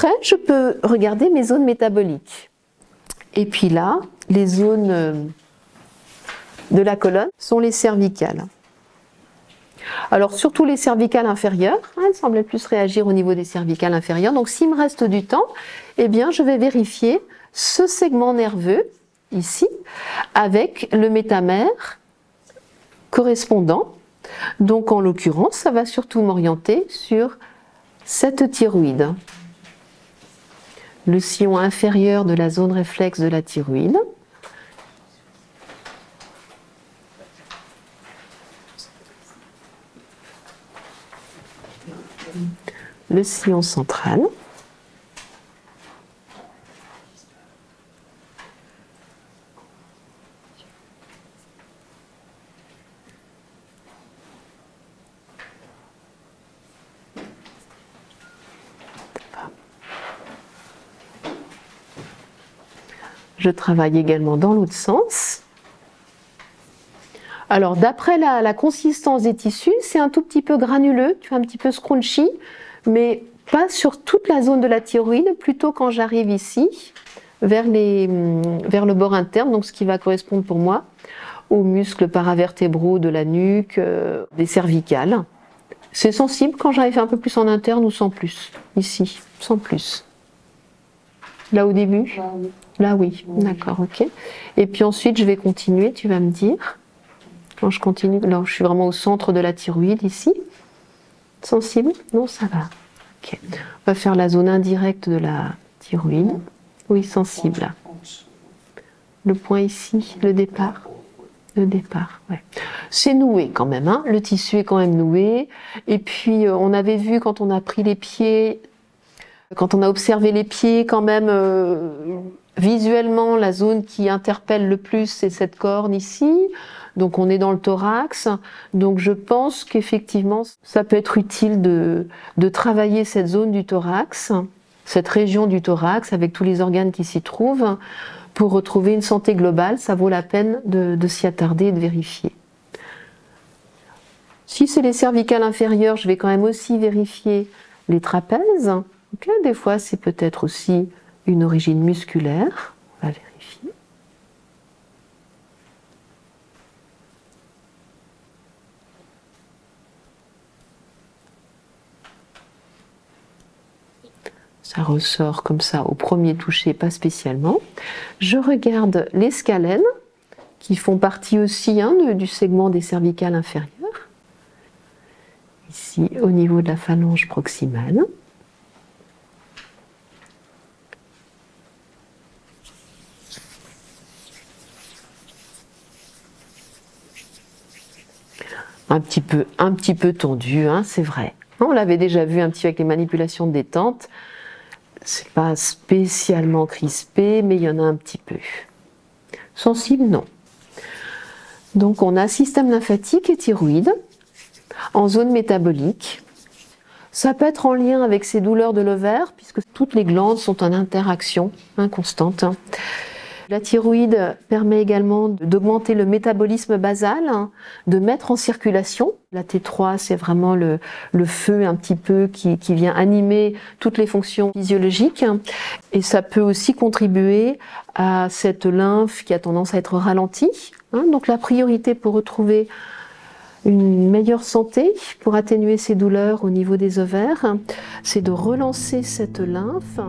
Après, je peux regarder mes zones métaboliques. Et puis là, les zones de la colonne sont les cervicales. Alors surtout les cervicales inférieures, elles semblent plus réagir au niveau des cervicales inférieures. Donc s'il me reste du temps, eh bien je vais vérifier ce segment nerveux ici avec le métamère correspondant. Donc en l'occurrence, ça va surtout m'orienter sur cette thyroïde, le sillon inférieur de la zone réflexe de la thyroïde. Le sillon central. Je travaille également dans l'autre sens. Alors d'après la consistance des tissus, c'est un tout petit peu granuleux, tu vois, un petit peu scrunchy, mais pas sur toute la zone de la thyroïde, plutôt quand j'arrive ici, vers le bord interne, donc ce qui va correspondre pour moi aux muscles paravertébraux de la nuque, des cervicales. C'est sensible quand j'arrive un peu plus en interne ou sans plus, ici, sans plus. Là au début? Là oui, d'accord, ok. Et puis ensuite je vais continuer, tu vas me dire. Quand je continue, là je suis vraiment au centre de la thyroïde ici. Sensible? Non, ça va. Ok. On va faire la zone indirecte de la thyroïde. Oui, sensible. Le point ici, le départ. Le départ, ouais. C'est noué quand même, hein. Le tissu est quand même noué. Et puis on avait vu quand on a pris les pieds, quand on a observé les pieds quand même, visuellement la zone qui interpelle le plus c'est cette corne ici. Donc on est dans le thorax, donc je pense qu'effectivement ça peut être utile de travailler cette zone du thorax, cette région du thorax avec tous les organes qui s'y trouvent, pour retrouver une santé globale. Ça vaut la peine de s'y attarder et de vérifier. Si c'est les cervicales inférieures, je vais quand même aussi vérifier les trapèzes. Okay, des fois c'est peut-être aussi une origine musculaire, on va vérifier. Ça ressort comme ça au premier toucher, pas spécialement. Je regarde les scalènes, qui font partie aussi du segment des cervicales inférieures. Ici, au niveau de la phalange proximale. Un petit peu tendu, hein, c'est vrai. On l'avait déjà vu un petit peu avec les manipulations de détente. C'est pas spécialement crispé, mais il y en a un petit peu. Sensible, non. Donc on a système lymphatique et thyroïde en zone métabolique. Ça peut être en lien avec ces douleurs de l'ovaire, puisque toutes les glandes sont en interaction constante. La thyroïde permet également d'augmenter le métabolisme basal, de mettre en circulation. La T3, c'est vraiment le feu un petit peu qui vient animer toutes les fonctions physiologiques. Et ça peut aussi contribuer à cette lymphe qui a tendance à être ralentie. Donc la priorité pour retrouver une meilleure santé, pour atténuer ces douleurs au niveau des ovaires, c'est de relancer cette lymphe